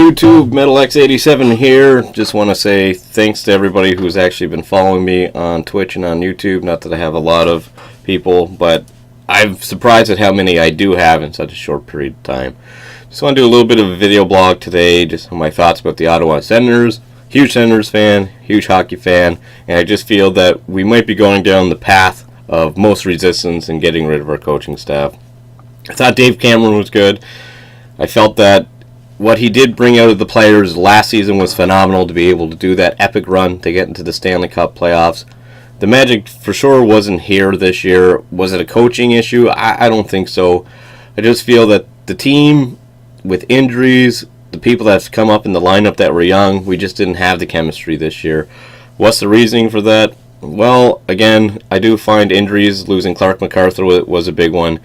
YouTube, MetalX87 here. Just want to say thanks to everybody who's actually been following me on Twitch and on YouTube. Not that I have a lot of people, but I'm surprised at how many I do have in such a short period of time. Just want to do a little bit of a video blog today, just on my thoughts about the Ottawa Senators. Huge Senators fan, huge hockey fan, and I just feel that we might be going down the path of most resistance and getting rid of our coaching staff. I thought Dave Cameron was good. I felt that what he did bring out of the players last season was phenomenal, to be able to do that epic run to get into the Stanley Cup playoffs. The magic for sure wasn't here this year. Was it a coaching issue? I don't think so. I just feel that the team, with injuries, the people that's come up in the lineup that were young, we just didn't have the chemistry this year. What's the reasoning for that? Well, again, I do find injuries, losing Clark MacArthur was a big one.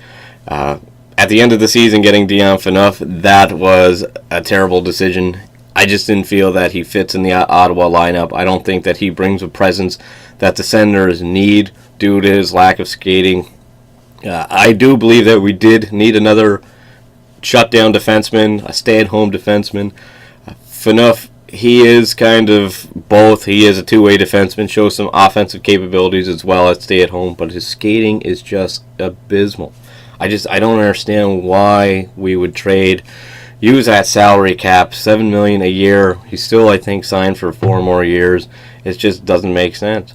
At the end of the season, getting Dion Phaneuf, that was a terrible decision. I just didn't feel that he fits in the Ottawa lineup. I don't think that he brings a presence that the Senators need due to his lack of skating. I do believe that we did need another shutdown defenseman, a stay-at-home defenseman. Phaneuf, he is kind of both. He is a two-way defenseman, shows some offensive capabilities as well as stay-at-home, but his skating is just abysmal. I don't understand why we would use that salary cap, $7 million a year. He's still, I think, signed for 4 more years. It just doesn't make sense.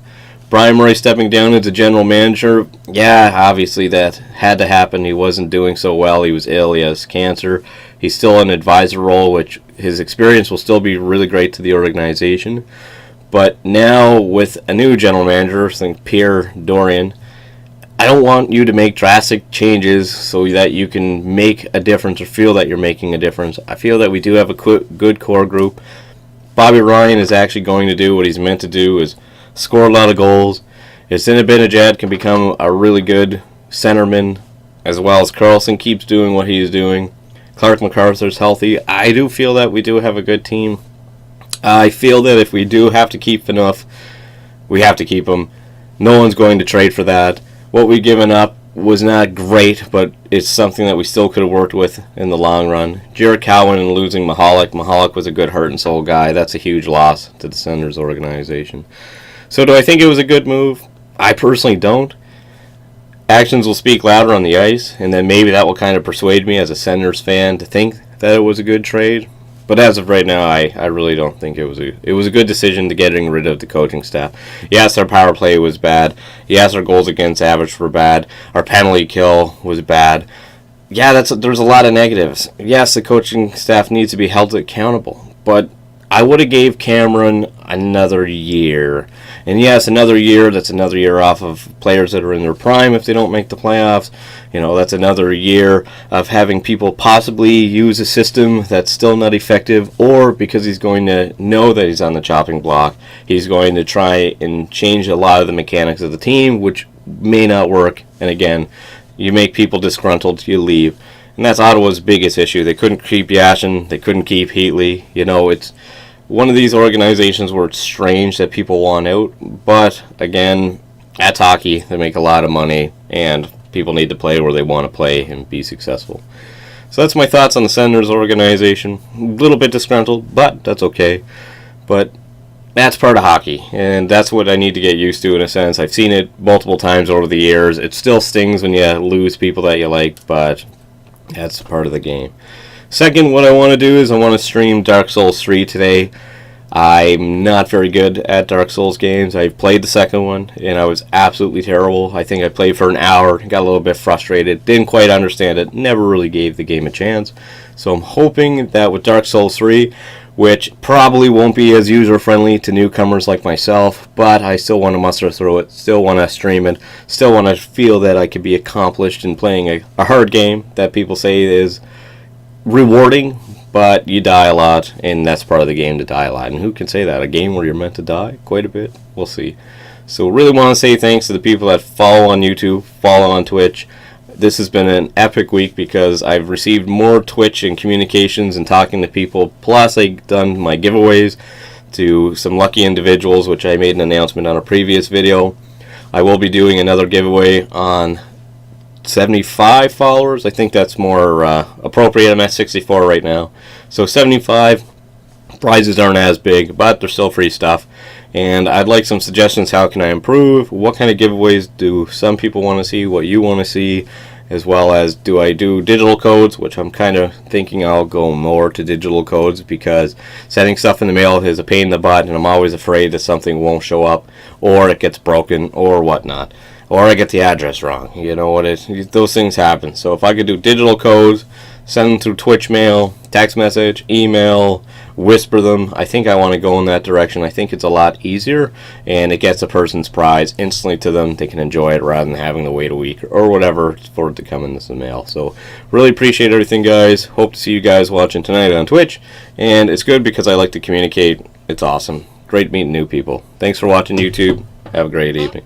Brian Murray stepping down as a general manager, yeah, obviously that had to happen. He wasn't doing so well. He was ill. He has cancer. He's still in an advisor role, which his experience will still be really great to the organization. But now with a new general manager, I think Pierre Dorion, I don't want you to make drastic changes so that you can make a difference or feel that you're making a difference. I feel that we do have a good core group. Bobby Ryan is actually going to do what he's meant to do, is score a lot of goals. Zibanejad can become a really good centerman, as well as Carlson keeps doing what he's doing. Clark MacArthur's healthy. I do feel that we do have a good team. I feel that if we do have to keep Phaneuf, we have to keep him. No one's going to trade for that. What we've given up was not great, but it's something that we still could have worked with in the long run. Jared Cowan and losing Mahalik. Mahalik was a good heart and soul guy. That's a huge loss to the Senators organization. So do I think it was a good move? I personally don't. Actions will speak louder on the ice, and then maybe that will kind of persuade me as a Senators fan to think that it was a good trade. But as of right now, I really don't think it was a good decision to getting rid of the coaching staff. Yes, our power play was bad. Yes, our goals against average were bad. Our penalty kill was bad. Yeah, there's a lot of negatives. Yes, the coaching staff needs to be held accountable. But I would have gave Cameron another year. And yes, another year, that's another year off of players that are in their prime if they don't make the playoffs. You know, that's another year of having people possibly use a system that's still not effective, or because he's going to know that he's on the chopping block, he's going to try and change a lot of the mechanics of the team, which may not work. And again, you make people disgruntled, you leave. And that's Ottawa's biggest issue. They couldn't keep Yashin, they couldn't keep Heatley. You know, it's one of these organizations where it's strange that people want out, but again, that's hockey. They make a lot of money, and people need to play where they want to play and be successful. So that's my thoughts on the Senators organization. A little bit disgruntled, but that's okay. But that's part of hockey, and that's what I need to get used to in a sense. I've seen it multiple times over the years. It still stings when you lose people that you like, but that's part of the game. Second, what I want to do is I want to stream Dark Souls 3 today. I'm not very good at Dark Souls games. I played the second one, and I was absolutely terrible. I think I played for an hour, got a little bit frustrated, didn't quite understand it, never really gave the game a chance. So I'm hoping that with Dark Souls 3, which probably won't be as user-friendly to newcomers like myself, but I still want to muster through it, still want to stream it, still want to feel that I could be accomplished in playing a hard game that people say is rewarding, but you die a lot, and that's part of the game, to die a lot. And who can say that? A game where you're meant to die quite a bit? We'll see. So really want to say thanks to the people that follow on YouTube, follow on Twitch. This has been an epic week because I've received more Twitch and communications and talking to people, plus I've done my giveaways to some lucky individuals, which I made an announcement on a previous video. I will be doing another giveaway on 75 followers. I think that's more appropriate. I'm at 64 right now. So 75, Prizes aren't as big, but they're still free stuff. And I'd like some suggestions. How can I improve? What kind of giveaways do some people want to see? What you want to see? As well as, do I do digital codes, which I'm kind of thinking I'll go more to digital codes, because sending stuff in the mail is a pain in the butt, and I'm always afraid that something won't show up, or it gets broken, or whatnot, or I get the address wrong. You know what? Those things happen. So if I could do digital codes, send them through Twitch mail, text message, email, whisper them, I think I want to go in that direction. I think it's a lot easier, and it gets a person's prize instantly to them. They can enjoy it rather than having to wait a week or whatever for it to come in the mail. So really appreciate everything, guys. Hope to see you guys watching tonight on Twitch, and it's good because I like to communicate. It's awesome. Great meeting new people. Thanks for watching YouTube. Have a great evening.